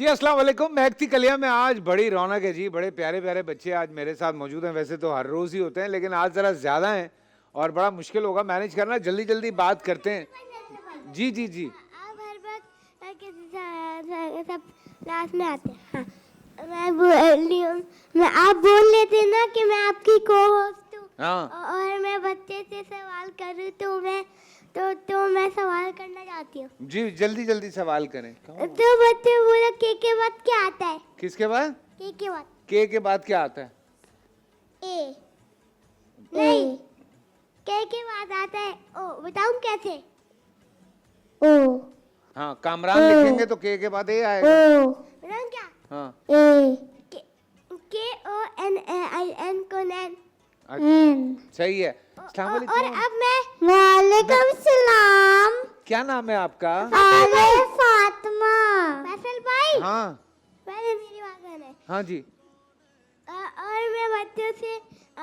जी अस्सलाम वालेकुम। महकती कलियां में आज बड़ी रौनक है जी, बड़े प्यारे प्यारे बच्चे आज मेरे साथ मौजूद हैं। वैसे तो हर रोज ही होते हैं लेकिन आज जरा ज्यादा हैं और बड़ा मुश्किल होगा मैनेज करना। जल्दी जल्दी बात करते हैं। जी जी जी। आप हर वक्त सब क्लास में आते हैं। हाँ, मैं बोल रही हूँ, मैं आप बोल लेते ना कि मैं आपकी को होस्ट हूँ। हाँ और मैं बच्चे से सवाल करूँ तो मैं सवाल करना चाहती हूँ। जी, जल्दी जल्दी सवाल करें। तो बच्चे बोला के बाद क्या आता है? किसके बाद? के बाद के बाद क्या आता है? ए नहीं, के बाद आता है ओ। बताऊँ कैसे? ओ। हाँ, कामरान लिखेंगे तो के बाद ए आएगा। बताऊँ क्या? हाँ KONAIN कोनैन। सही है। अस्सलाम वालेकुम। और अब मैं वालेकुम सलाम। क्या नाम है आपका? अरे फातिमा। फैसल भाई। हाँ पहले मेरी बात सुने। हाँ जी। और मैं बच्चों से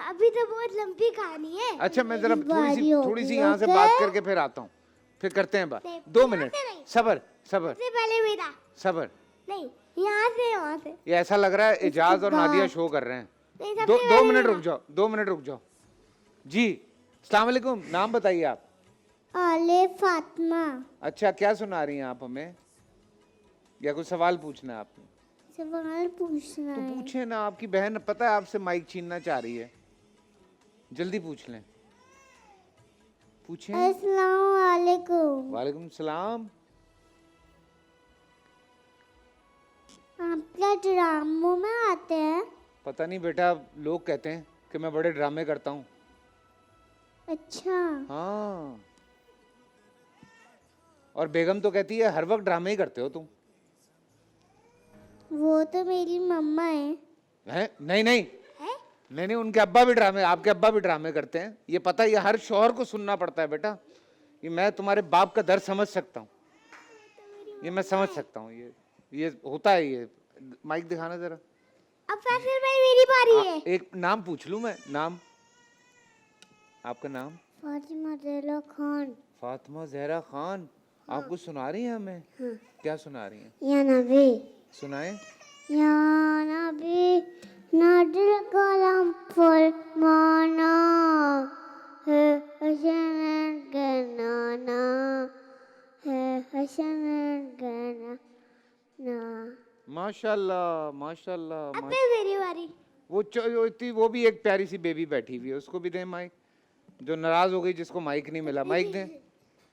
अभी तो बहुत लंबी कहानी है। अच्छा, मैं जरा थोड़ी सी यहाँ से बात करके फिर आता हूँ, फिर करते हैं बात। 2 मिनट सबर सबर। सबसे पहले मेरा सबर। नहीं, यहाँ से वहाँ से। ये ऐसा लग रहा है इजाज और नादिया शो कर रहे हैं। नहीं, दो मिनट रुक जाओ, 2 मिनट रुक जाओ जी। अस्सलाम वालेकुम। नाम बताइए आप। आले फातिमा। अच्छा, क्या सुना रही हैं आप हमें, या कुछ सवाल पूछना है आपने? सवाल पूछना तो है। पूछे ना, आपकी बहन पता है आपसे माइक छीनना चाह रही है। जल्दी पूछ लें। पूछें। अस्सलाम वालेकुम। वालेकुम सलाम। आपका ड्रामों में आते हैं? पता नहीं बेटा, लोग कहते हैं कि मैं बड़े ड्रामे करता हूँ। अच्छा। हाँ, और बेगम तो कहती है हर वक्त ड्रामे ही करते हो तुम। वो तो मेरी मम्मा है। हैं? नहीं नहीं है? नहीं, उनके अब्बा भी ड्रामे, आपके अब्बा भी ड्रामे करते हैं। ये पता है, ये हर शौहर को सुनना पड़ता है बेटा। ये मैं तुम्हारे बाप का दर्द समझ सकता हूँ, ये मैं समझ सकता हूँ। ये होता है। ये माइक दिखाना जरा। अब फैसल भाई मेरी बारी है। एक नाम पूछ लूं मैं? नाम, आपका नाम? फातिमा ज़हरा खान। फातिमा ज़हरा खान। आप कुछ सुना रही हैं हमें? हाँ। क्या सुना रही हैं? या नबी। सुनाए। या नबी नादिल कलम फरमाना है हसन गनाना है हसन गनाना। माशाल्लाह माशाल्लाह। अब मेरी बारी। वो भी एक प्यारी सी बेबी बैठी हुई है, उसको भी दें माइक। जो नाराज हो गई, जिसको माइक नहीं मिला, माइक दें।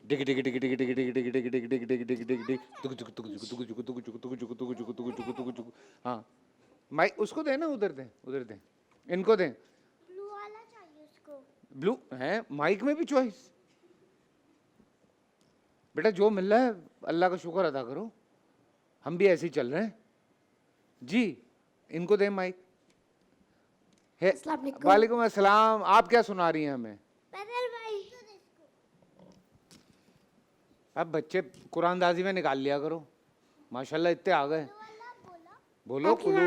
डिग डिग डिग डिग डिग डिग डिग डिग डिग डिग डिग डिग डिग डिग तुक तुक तुक तुक तुक तुक तुक तुक तुक तुक तुक तुक तुक तुक तुक। हाँ, माइक उसको दें ना, उधर दें, उधर दें, इनको दें। ब्लू वाला चाहिए उसको। ब्लू है? माइक में भी चॉइस? बेटा जो मिल रहा है अल्लाह का शुक्र अदा करो, हम भी ऐसे ही चल रहे हैं जी। इनको दें माइक। है। वालेकुम अस्सलाम। आप क्या सुना रही हैं हमें? अब बच्चे कुरानदाजी में निकाल लिया करो, माशाल्लाह इतने आ गए। बोलो कुलू।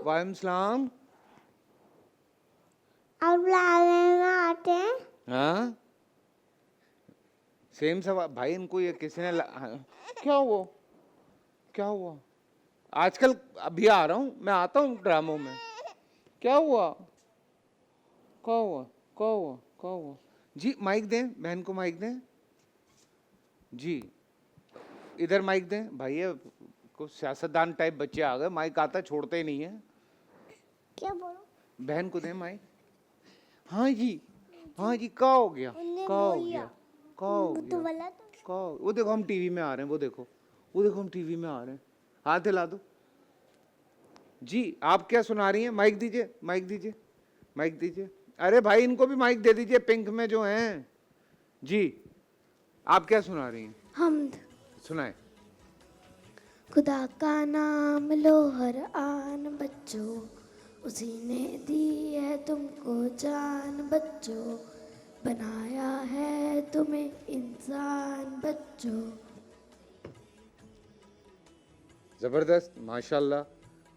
वालेकुम सलाम। आते हैं? हाँ, सेम सवाल भाई। इनको ये किसी ने क्या हुआ? क्या हुआ? आजकल अभी आ रहा हूँ मैं, आता हूँ ड्रामों में। क्या हुआ? क्या हुआ? क्या हुआ? क्या हुआ? जी माइक दें, बहन को माइक दें जी। इधर माइक दें भाई। कुछ सियासतदान टाइप बच्चे आ गए, माइक आता छोड़ते ही नहीं है। क्या बोलो? बहन को दें माइक। हाँ जी, हाँ जी। क्या हो गया? क्या हो गया? क्या हो गया? क्या? वो देखो हम टीवी में आ रहे हैं, वो देखो, वो देखो हम टीवी में आ रहे हैं। हाथ हिला दो जी। आप क्या सुना रही हैं? माइक दीजिए, माइक दीजिए, माइक दीजिए। अरे भाई इनको भी माइक दे दीजिए, पिंक में जो हैं जी। आप क्या सुना रही हैं? हम्द। सुनाए। खुदा का नाम लो हर आन बच्चों, उसी ने दी है तुमको जान बच्चों, बनाया है तुम्हें इंसान बच्चों। जबरदस्त, माशाल्लाह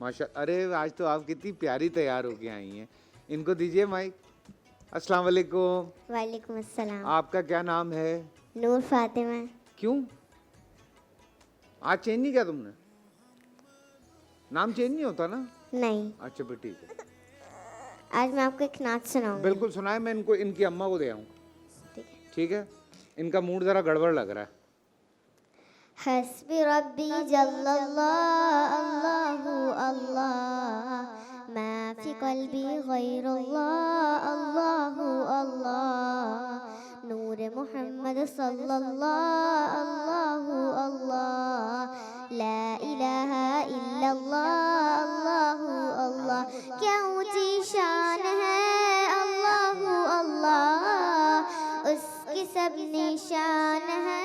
माशा। अरे आज तो आप कितनी प्यारी तैयार होके आई हैं। इनको दीजिए माइक। अस्सलाम वालेकुम। वालेकुम अस्सलाम। आपका क्या नाम है? नूर फातिमा। क्यों आज चेंज नहीं किया तुमने? नाम चेंज नहीं होता ना? नहीं, अच्छा फिर ठीक है, आज मैं आपको एक नाच सुनाऊंगी। बिल्कुल सुनाए। मैं इनको इनकी अम्मा को दे आऊँ। ठीक है। ठीक है, इनका मूड जरा गड़बड़ लग रहा है। हस्बी रब्बी जल्लल्लाह अल्लाहु अल्लाह मा फी क़ल्बी गैरुल्लाह अल्लाहु अल्लाह नूर मुहम्मद सल्लल्लाह अल्लाहु अल्लाह ला इलाहा इल्लल्लाह अल्लाहु अल्लाह। क्या ऊंची शान है अल्लाहु अल्लाह, उसकी सब निशान है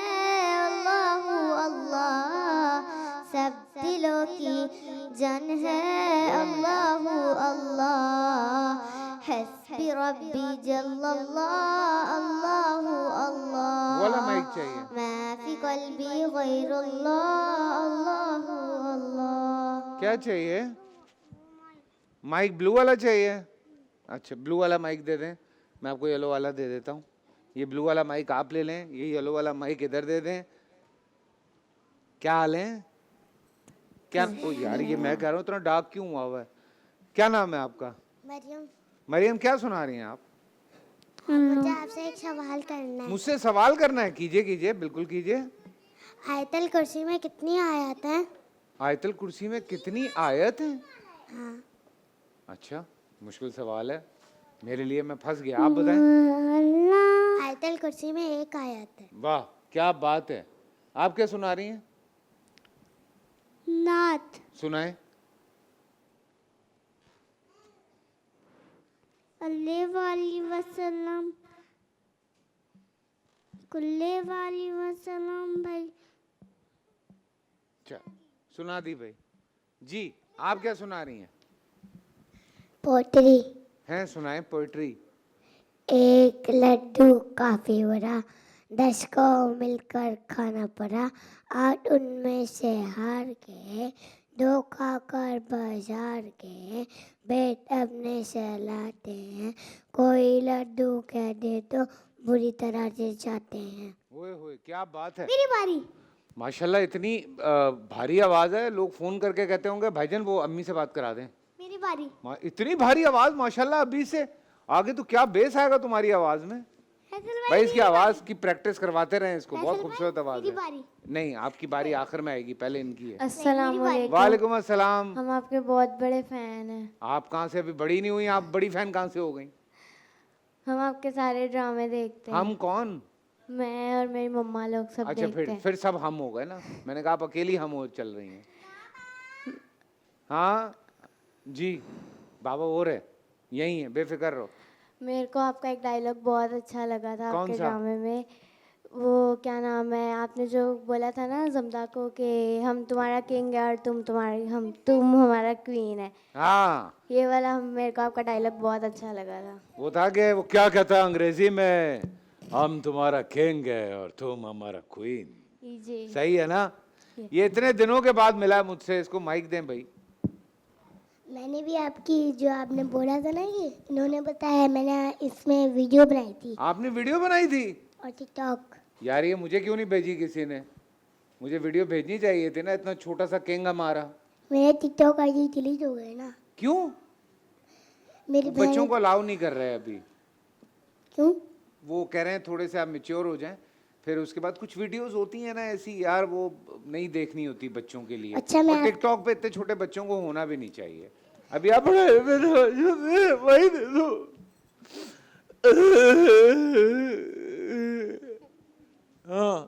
अल्लाहु अल्लाह, सब दिलों की जान है अल्लाहु अल्लाह। हस्बी रब्बी जल्लल्लाह अल्लाहु अल्लाह वाला माइक चाहिए। मा फी क़ल्बी गैरुल्लाह अल्लाहु अल्लाह। क्या चाहिए? माइक ब्लू वाला चाहिए? अच्छा ब्लू वाला माइक दे दें, मैं आपको येलो वाला दे देता हूँ। ये ब्लू वाला माइक आप ले लें, ये येलो वाला माइक इधर दे दें। क्या हाल है? क्या ओ यार, ये मैं कह रहा हूँ इतना डार्क क्यों हुआ है? क्या नाम है आपका? मरियम, मरियम, क्या सुना रही हैं आप? मुझे आपसे एक सवाल करना है। मुझसे सवाल करना है? कीजिए कीजिए, बिल्कुल कीजिए। आयतल कुर्सी में कितनी आयत हैं? आयतल कुर्सी में कितनी आयत हैं? हाँ। अच्छा, मुश्किल सवाल है मेरे लिए, मैं फंस गया। आप बताएं। आयतल कुर्सी में एक आयत है। वाह क्या बात है। आप क्या सुना रही हैं? नात। सुनाए। वाली वसल्लम कुल्ले वाली वसल्लम भाई। अच्छा सुना दी भाई जी। आप क्या सुना रही हैं? पोटरी। हैं, सुनाए पोइट्री। एक लड्डू काफी बड़ा, 10 को मिलकर खाना पड़ा, 8 उनमें से हार गए, 2 खाकर बाजार गए, पेट अपने सहलाते हैं, कोई लड्डू कह दे तो बुरी तरह से जाते हैं। ओए होए क्या बात है। मेरी बारी। माशाल्लाह, इतनी भारी आवाज है, लोग फोन करके कहते होंगे भाईजान वो अम्मी से बात करा दें। मेरी बारी। इतनी भारी आवाज माशाल्लाह। अभी से आगे तो क्या बेस आएगा तुम्हारी आवाज में। भाई इसकी आवाज की प्रैक्टिस करवाते रहे इसको, बहुत खूबसूरत आवाज है। नहीं, आपकी बारी आखिर में आएगी, पहले इनकी है। अस्सलाम वालेकुम। वालेकुम अस्सलाम। हम आपके बहुत बड़े फैन हैं। आप कहाँ से, अभी बड़ी नहीं हुई, आप बड़ी फैन कहाँ से हो गई? हम आपके सारे ड्रामे देखते हैं। हम कौन? मैं और मेरी मम्मा लोग सब अच्छा देखते हैं। फिर सब हम हो गए ना। मैंने कहा आप अकेली हम हो चल रही हैं। हाँ जी, बाबा हो रहे यही है, बेफिक्र रहो। मेरे को आपका एक डायलॉग बहुत अच्छा लगा था कौन आपके सा? ड्रामे में। वो क्या नाम है, आपने जो बोला था ना जमदा को कि हम तुम्हारा किंग है और तुम हमारा क्वीन है। हाँ ये वाला मेरे को आपका डायलॉग बहुत अच्छा लगा था। वो था कि वो क्या कहता है अंग्रेजी में, हम तुम्हारा किंग है और तुम हमारा क्वीन। जी सही है ना? ये इतने दिनों के बाद मिला है मुझसे, इसको माइक दें भाई। मैंने भी आपकी जो आपने बोला था ना, ये इन्होंने बताया, मैंने इसमें वीडियो बनाई थी। आपने वीडियो बनाई थी? और टिकटॉक। यार ये मुझे क्यों नहीं भेजी किसी ने? मुझे वीडियो भेजनी चाहिए थी ना, इतना छोटा सा किंग हमारा। मेरे टिकटॉक आईडी डिलीट हो गए ना। क्यों? मेरी वो बच्चों को अलाउ नहीं कर रहे अभी। क्यों? वो कह रहे हैं थोड़े से आप मैच्योर हो जाएं, फिर उसके बाद कुछ वीडियोस होती हैं ना ऐसी यार, वो नहीं देखनी होती बच्चों के लिए। अच्छा, मैं और टिकटॉक पे इतने छोटे बच्चों को होना भी नहीं चाहिए। अभी आप वही दे दो। हाँ,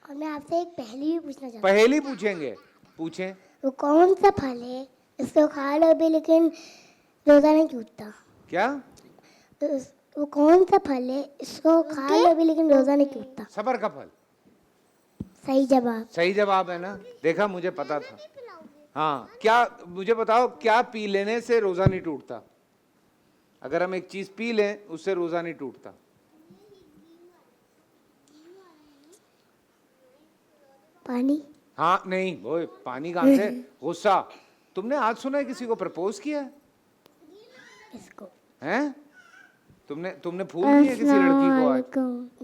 और मैं आपसे एक पहेली भी पूछना चाहता पहेली पूछेंगे? पूछें। हूँ। वो कौन सा फल है, इसको खा लो भी लेकिन रोजा नहीं टूटता? क्या? वो कौन सा फल है, इसको खा लो भी लेकिन रोजा नहीं टूटता? सबर का फल। सही जवाब। सही जवाब है ना? देखा, मुझे पता था। हाँ, क्या मुझे बताओ, क्या पी लेने से रोजा नहीं टूटता? अगर हम एक चीज पी लें उससे रोजा नहीं टूटता। पानी। हाँ नहीं, वो पानी कहाँ से? गुस्सा। तुमने आज सुना है किसी को प्रपोज किया है? इसको हैं? तुमने फूल दिए किसी लड़की को आज?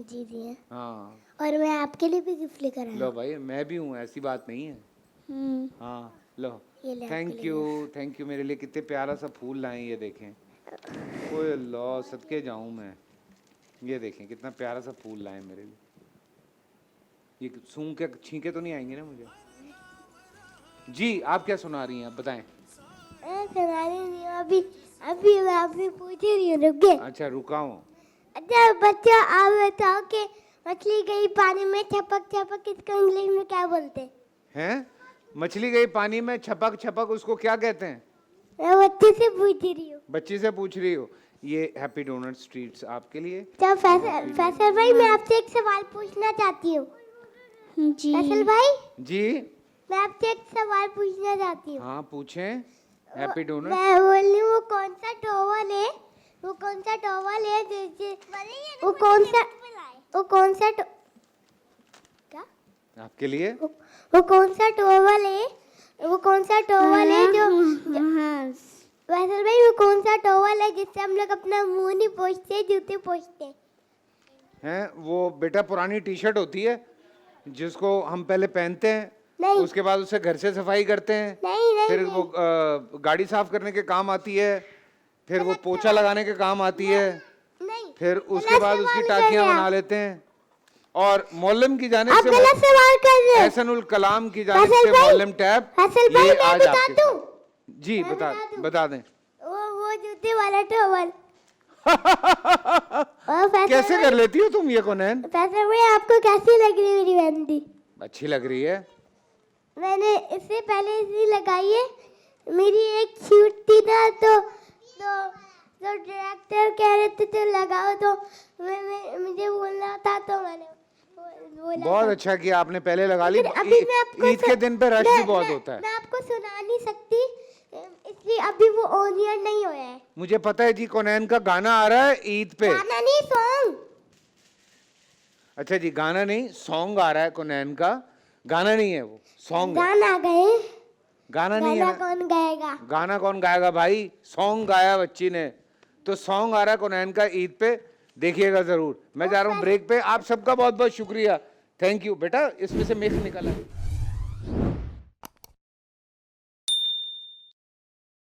जी दिए। हाँ। और मैं आपके लिए भी गिफ्ट लेकर आया। लो भाई, मैं भी हूँ, ऐसी बात नहीं है। हाँ लो, ये ले थैंक यू मेरे लिए कितने प्यारा सा फूल लाए हैं, ये देखें। ओए अल्लाह, सदके जाऊं मैं। ये देखें कितना प्यारा सा फूल लाए मेरे लिए। ये सूंघ के छींके तो नहीं आएंगे ना मुझे? जी आप क्या सुना रही हैं, आप बताएं। मैं सुना रही नहीं हूँ, अभी अभी मैं आपसे पूछ रही हूँ, रुक गए। अच्छा रुका हूँ। अच्छा बच्चा आप बताओ कि मछली गई पानी में छपक छपक, इसको इंग्लिश में क्या बोलते हैं? मछली गई पानी में छपक छपक, उसको क्या कहते हैं? मैं बच्चे से पूछ रही हूँ। बच्ची से पूछ रही हो। ये हैप्पी डोनट्स ट्रीट्स आपके लिए। तो फैसल भाई मैं आपसे एक सवाल पूछना चाहती हूँ। जी फैसल भाई जी मैं आपसे एक सवाल पूछना चाहती हूँ। हाँ पूछें। Happy donuts. मैं बोल रही हूँ वो कौन सा टॉवल है, वो कौन सा टॉवल है वो कौन सा क्या आपके लिए वो कौन सा टॉवल है, वो कौन सा टॉवल है जो फैसल भाई वो कौन सा टॉवल है जिससे हम लोग अपना मुंह नहीं पोंछते, जूते पोंछते हैं? वो बेटा पुरानी टी शर्ट होती है जिसको हम पहले पहनते हैं, नहीं। उसके बाद उसे घर से सफाई करते हैं, नहीं फिर वो गाड़ी साफ करने के काम आती है, फिर वो पोछा लगाने के काम आती है, नहीं फिर उसके बाद उसकी टाकियां बना लेते हैं। और मौलम की जानिब आप से गलत सवाल कर रहे हो। एहसनुल कलाम की जानिब फैसल से भाई, मौलम टैब फैसल भाई, ये मैं आज बता आपके दूं? साथ। जी मैं बता दें। वो जूते वाला टॉवल। कैसे कर लेती हो तुम ये कोनैन? फैसल भाई आपको कैसी लग रही है मेरी मेहंदी? अच्छी लग रही है। मैंने इससे पहले इसी लगाई है। मेरी एक शूट थी ना तो डायरेक्टर कह रहे थे तो लगाओ, तो मुझे बोलना था तो मैंने बोला। बहुत अच्छा किया आपने, पहले लगा ली। अभी मैं आपको ईद के दिन पे रश भी बहुत होता है। मैं आपको सुना नहीं सकती इसलिए अभी वो ऑन एयर नहीं होया है। मुझे पता है जी, कोनैन का गाना आ रहा है ईद पे। गाना नहीं, सॉन्ग। अच्छा जी, गाना नहीं सॉन्ग आ रहा है कोनैन का। गाना नहीं है वो, सॉन्ग है। गाना गए, गाना नहीं गाना है। कौन गाएगा? गाना कौन गाएगा भाई? सॉन्ग गाया बच्ची ने। तो सॉन्ग आ रहा है कोनैन का ईद पे, देखिएगा जरूर। मैं जा रहा हूँ ब्रेक पे। आप सबका बहुत बहुत शुक्रिया, थैंक यू। बेटा इसमें से मिक्स निकला है।